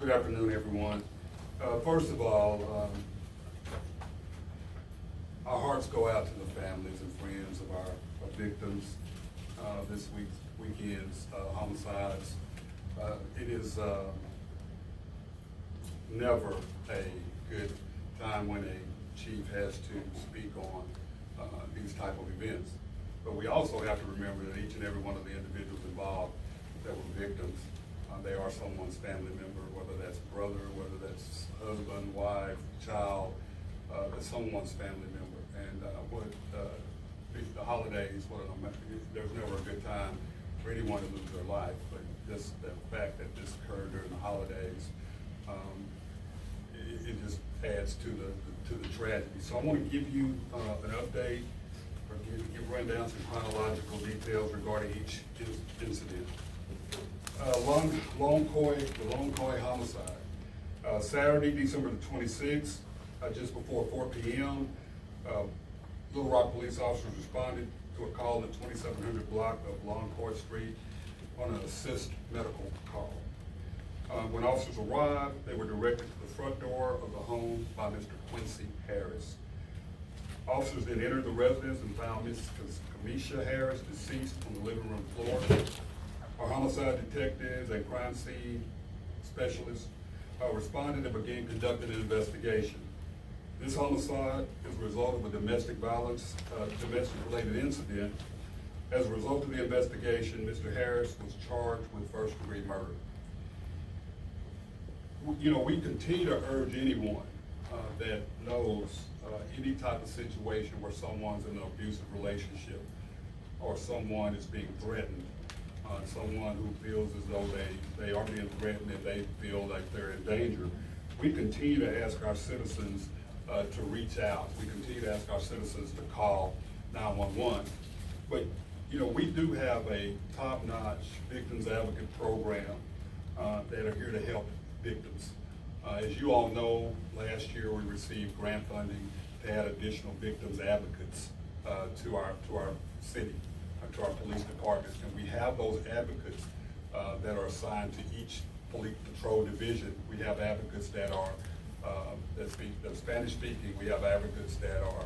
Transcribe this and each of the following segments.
Good afternoon, everyone. First of all, our hearts go out to the families and friends of our victims this weekend's homicides. It is never a good time when a chief has to speak on these type of events. But we also have to remember that each and every one of the individuals involved that were victims, they are someone's family member, whether that's brother, whether that's husband, wife, child, that's someone's family member. And the holidays, there's never a good time for anyone to lose their life, but just the fact that this occurred during the holidays, it just adds to the tragedy. So I want to give you an update, or run down some chronological details regarding each incident. The Long Coy homicide. Saturday, December the 26th, just before 4 p.m., Little Rock police officers responded to a call in the 2700 block of Long Coy Street on an assist medical call. When officers arrived, they were directed to the front door of the home by Mr. Quincy Harris. Officers then entered the residence and found Mrs. Kamisha Harris deceased on the living room floor. Our homicide detectives and crime scene specialists responded and began conducting an investigation. This homicide is a result of a domestic related incident. As a result of the investigation, Mr. Harris was charged with first-degree murder. You know, we continue to urge anyone that knows any type of situation where someone's in an abusive relationship or someone is being threatened, someone who feels as though they are being threatened and they feel like they're in danger. We continue to ask our citizens to reach out. We continue to ask our citizens to call 911. But, you know, we do have a top-notch victims advocate program that are here to help victims. As you all know, last year we received grant funding to add additional victims advocates to our city, to our police department, and we have those advocates that are assigned to each police patrol division. We have advocates that are that Spanish speaking. We have advocates that are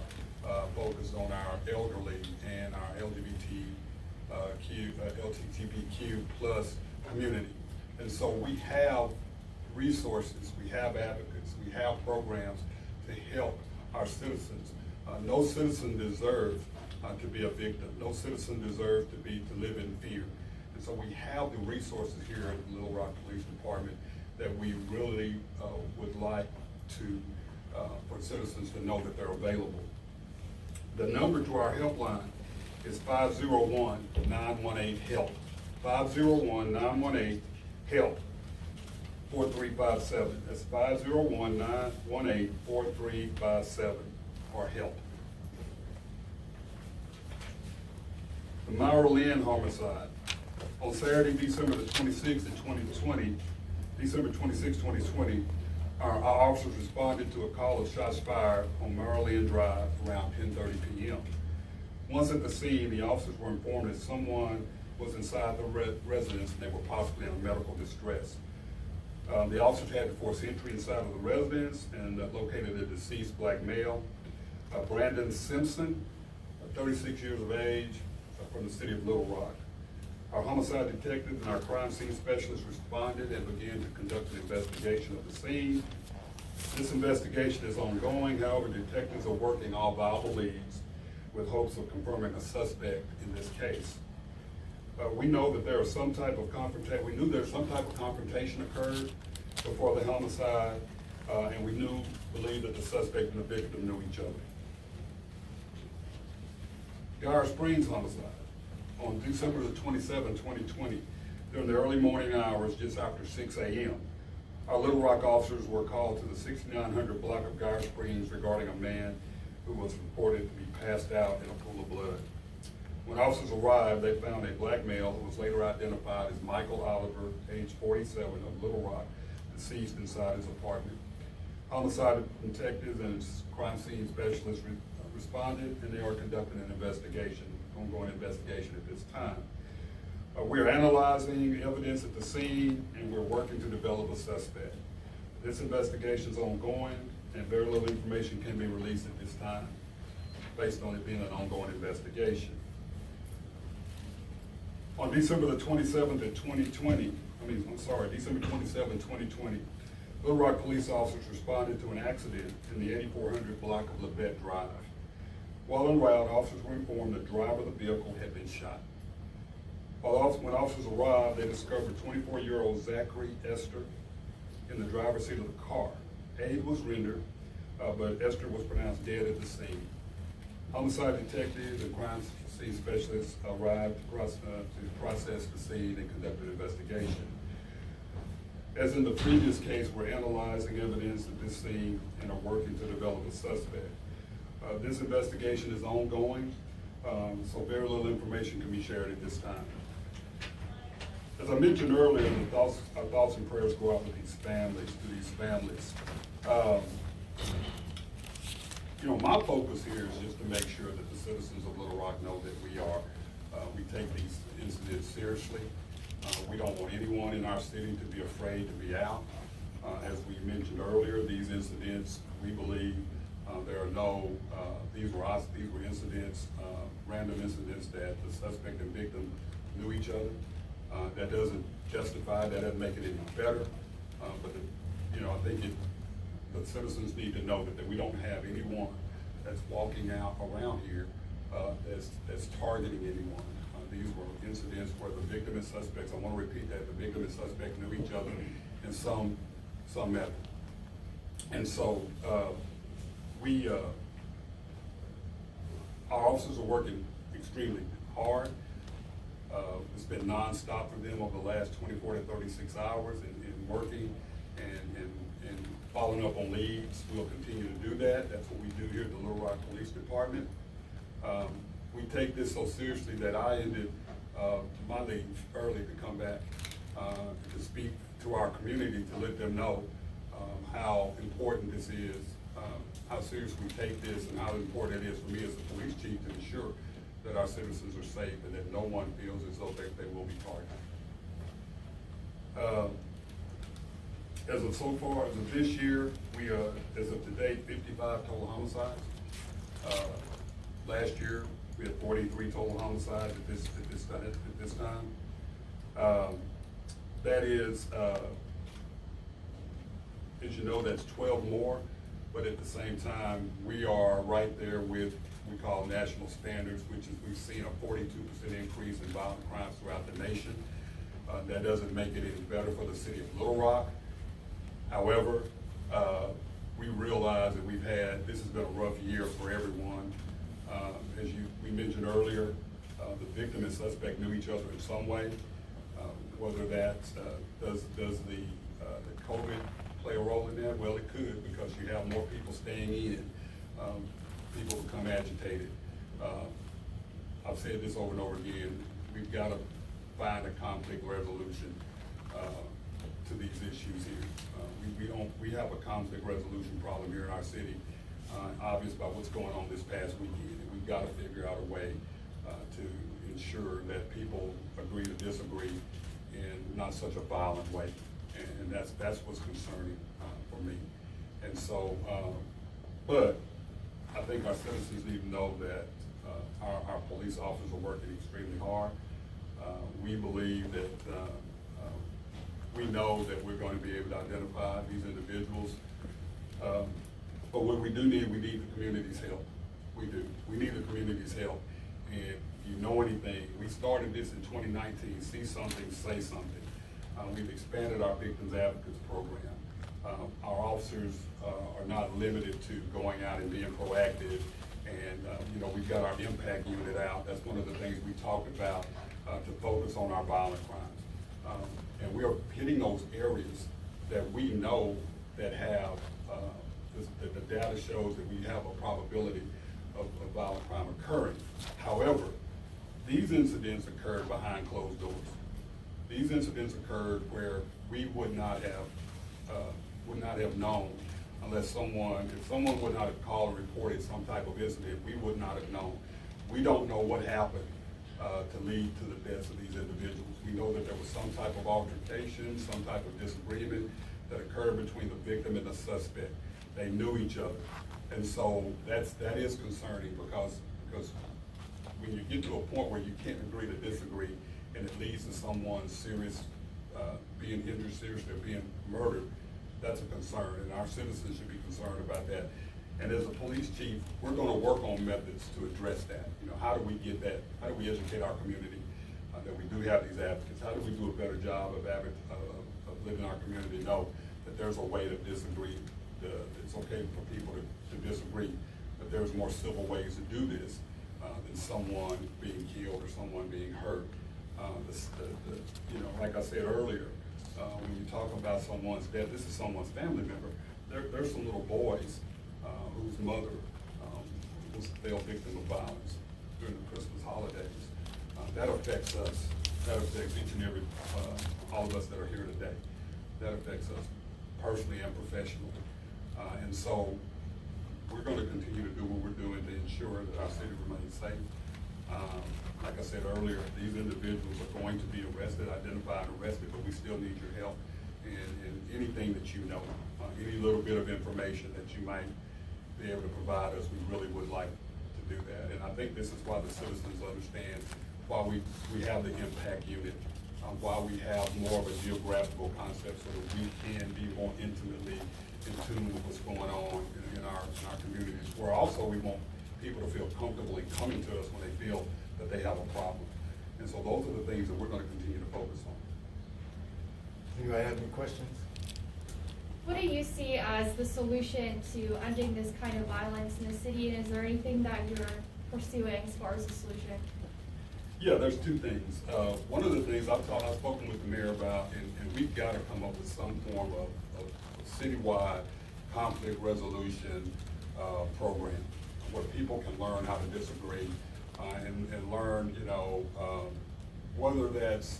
focused on our elderly and our LGBTQ plus community. And so we have resources, we have advocates, we have programs to help our citizens. No citizen deserves to be a victim. No citizen deserves to live in fear. And so we have the resources here at the Little Rock Police Department that we really would like to, for citizens to know that they're available. The number to our helpline is 501-918-HELP. 501-918-HELP. 4357. That's 501-918-4357, or HELP. The Myra Lynn homicide. On Saturday, December the 26th, 2020, our officers responded to a call of shots fired on Myra Lynn Drive around 10:30 p.m. Once at the scene, the officers were informed that someone was inside the residence and they were possibly in medical distress. The officers had to force entry inside of the residence and located a deceased black male, Brandon Simpson, 36 years of age, from the city of Little Rock. Our homicide detectives and our crime scene specialists responded and began to conduct an investigation of the scene. This investigation is ongoing. However, detectives are working all viable leads with hopes of confirming a suspect in this case. We know that there was some type of confrontation. We knew there was some type of confrontation occurred before the homicide, and we believed that the suspect and the victim knew each other. Gar Springs homicide. On December the 27th, 2020, during the early morning hours, just after 6 a.m., our Little Rock officers were called to the 6900 block of Gar Springs regarding a man who was reported to be passed out in a pool of blood. When officers arrived, they found a black male who was later identified as Michael Oliver, age 47, of Little Rock, deceased inside his apartment. Homicide detectives and crime scene specialists responded, and they are conducting an ongoing investigation at this time. We're analyzing evidence at the scene, and we're working to develop a suspect. This investigation is ongoing, and very little information can be released at this time, based on it being an ongoing investigation. On December the 27th of 2020, December 27, 2020, Little Rock police officers responded to an accident in the 8400 block of Labette Drive. While en route, officers were informed the driver of the vehicle had been shot. When officers arrived, they discovered 24-year-old Zachary Esther in the driver's seat of the car. Aid was rendered, but Esther was pronounced dead at the scene. Homicide detectives and crime scene specialists arrived to process the scene and conduct an investigation. As in the previous case, we're analyzing evidence at this scene and are working to develop a suspect. This investigation is ongoing, so very little information can be shared at this time. As I mentioned earlier, our thoughts and prayers go out with these families. My focus here is just to make sure that the citizens of Little Rock know that we take these incidents seriously. We don't want anyone in our city to be afraid to be out. As we mentioned earlier, these incidents, we believe these were incidents, random incidents that the suspect and victim knew each other. That doesn't justify, that doesn't make it any better. But I think the citizens need to know that we don't have anyone that's walking out around here that's targeting anyone. These were incidents where the victim and suspects, I want to repeat that, the victim and suspect knew each other in some method. And so our officers are working extremely hard. It's been nonstop for them over the last 24 to 36 hours in working and following up on leads. We'll continue to do that. That's what we do here at the Little Rock Police Department. We take this so seriously that I ended my leave early to come back to speak to our community, to let them know how important this is, how serious we take this, and how important it is for me as a police chief to ensure that our citizens are safe and that no one feels as though they will be targeted. As of this year, we are, as of today, 55 total homicides. Last year, we had 43 total homicides at this time. That is, as you know, that's 12 more, but at the same time, we are right there with what we call national standards, which is we've seen a 42% increase in violent crimes throughout the nation. That doesn't make it any better for the city of Little Rock. However, we realize that this has been a rough year for everyone. As we mentioned earlier, the victim and suspect knew each other in some way. Whether that does the COVID play a role in that? Well, it could, because you have more people staying in. People become agitated. I've said this over and over again. We've got to find a conflict resolution to these issues here. We have a conflict resolution problem here in our city, obvious by what's going on this past weekend. And we've got to figure out a way to ensure that people agree to disagree in not such a violent way. And that's what's concerning for me. And so, but I think our citizens need to know that our police officers are working extremely hard. We believe that we know that we're going to be able to identify these individuals. But what we need the community's help. We do. We need the community's help. And if you know anything, we started this in 2019, see something, say something. We've expanded our Victims Advocates program. Our officers are not limited to going out and being proactive. And we've got our impact unit out. That's one of the things we talked about to focus on our violent crimes. And we are hitting those areas that we know that have, the data shows that we have a probability of violent crime occurring. However, these incidents occurred behind closed doors. These incidents occurred where we would not have known unless if someone would not have called and reported some type of incident, we would not have known. We don't know what happened to lead to the deaths of these individuals. We know that there was some type of altercation, some type of disagreement that occurred between the victim and the suspect. They knew each other. And so that is concerning because when you get to a point where you can't agree to disagree and it leads to someone serious, being injured seriously or being murdered, that's a concern, and our citizens should be concerned about that. And as a police chief, we're going to work on methods to address that. You know, how do we get that? How do we educate our community that we do have these advocates? How do we do a better job of letting our community know that there's a way to disagree? It's okay for people to disagree, but there's more civil ways to do this than someone being killed or someone being hurt. You know, like I said earlier, when you talk about someone's death, this is someone's family member. There's some little boys whose mother fell victim of violence during the Christmas holidays. That affects us. That affects each and every, all of us that are here today. That affects us personally and professionally. And so we're going to continue to do what we're doing to ensure that our city remains safe. Like I said earlier, these individuals are going to be arrested, identified and arrested, but we still need your help in anything that you know, any little bit of information that you might be able to provide us. We really would like to do that. And I think this is why the citizens understand why we have the impact unit, why we have more of a geographical concept so that we can be more intimately in tune with what's going on in our communities, where also we want people to feel comfortable in coming to us when they feel that they have a problem. And so those are the things that we're going to continue to focus on. Anybody have any questions? What do you see as the solution to ending this kind of violence in the city, and is there anything that you're pursuing as far as a solution? Yeah, there's two things. One of the things I've spoken with the mayor about, and we've got to come up with some form of citywide conflict resolution program where people can learn how to disagree and learn, you know, whether that's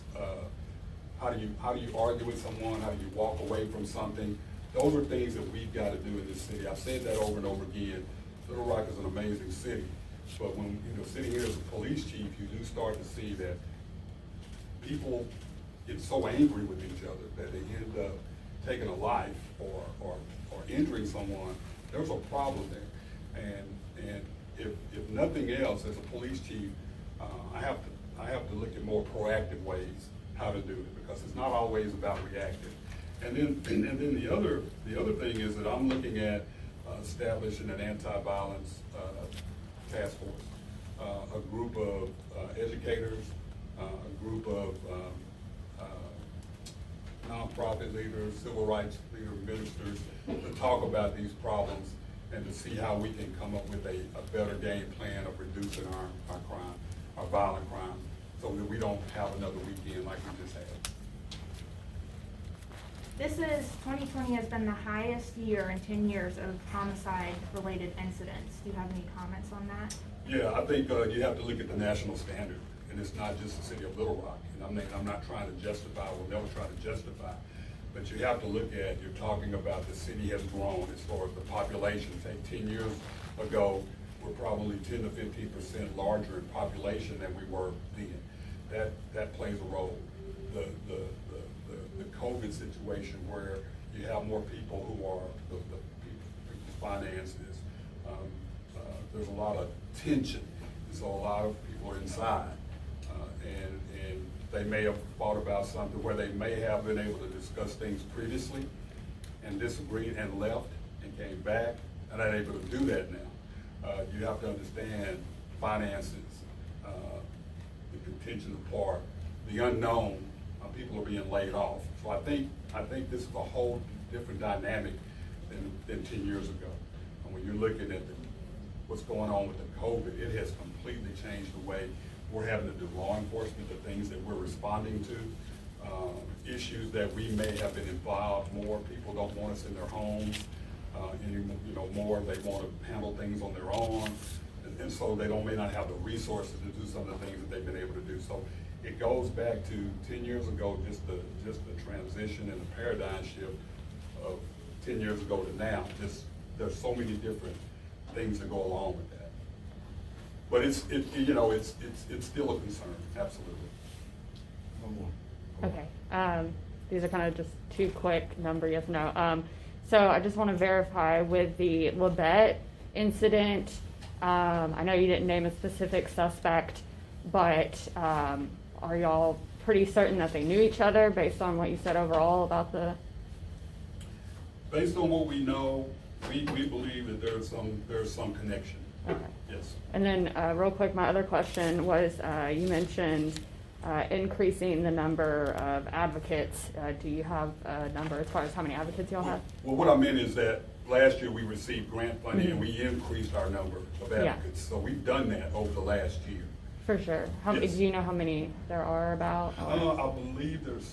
how do you argue with someone, how do you walk away from something. Those are things that we've got to do in this city. I've said that over and over again. Little Rock is an amazing city, but when, you know, sitting here as a police chief, you do start to see that people get so angry with each other that they end up taking a life or injuring someone. There's a problem there, and if nothing else, as a police chief, I have to look at more proactive ways how to do it, because it's not always about reactive. And then the other thing is that I'm looking at establishing an anti-violence task force, a group of educators, a group of nonprofit leaders, civil rights leaders, ministers, to talk about these problems and to see how we can come up with a better game plan of reducing our crime, our violent crime, so that we don't have another weekend like we just had. 2020 has been the highest year in 10 years of homicide-related incidents. Do you have any comments on that? Yeah, I think you have to look at the national standard, and it's not just the city of Little Rock. And I'm not trying to justify, we'll never try to justify, but you have to look at, you're talking about the city has grown as far as the population. Say 10 years ago, we're probably 10 to 15% larger in population than we were then. That plays a role. The COVID situation, where you have more people who are people's finances. There's a lot of tension, so a lot of people are inside, and they may have thought about something where they may have been able to discuss things previously and disagreed and left and came back, and not able to do that now. You have to understand finances, the contingent part, the unknown. People are being laid off. So I think this is a whole different dynamic than 10 years ago. And when you're looking at what's going on with the COVID, it has completely changed the way we're having to do law enforcement, the things that we're responding to, issues that we may have been involved more. People don't want us in their homes more. They want to handle things on their own, and so they may not have the resources to do some of the things that they've been able to do. So it goes back to 10 years ago, just the transition and the paradigm shift of 10 years ago to now. There's so many different things that go along with that. But it's still a concern, absolutely. One more. Okay, these are kind of just two quick number yes, no. So I just want to verify with the Labette incident, I know you didn't name a specific suspect, but are y'all pretty certain that they knew each other based on what you said overall about the? Based on what we know, we believe that there's some connection. Okay. Yes. And then real quick, my other question was you mentioned increasing the number of advocates. Do you have a number as far as how many advocates y'all have? Well, what I meant is that last year we received grant funding and Mhm. we increased our number of Yeah. advocates. So we've done that over the last year. For sure. How Yes. do you know how many there are about? I believe there's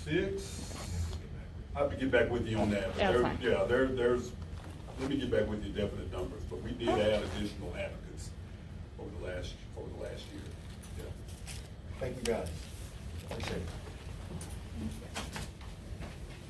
6. I have to get back with you on that. But Yeah, that's fine. there's, let me get back with you definite numbers, but we did add additional advocates over the last year. Yeah. Thank you, guys.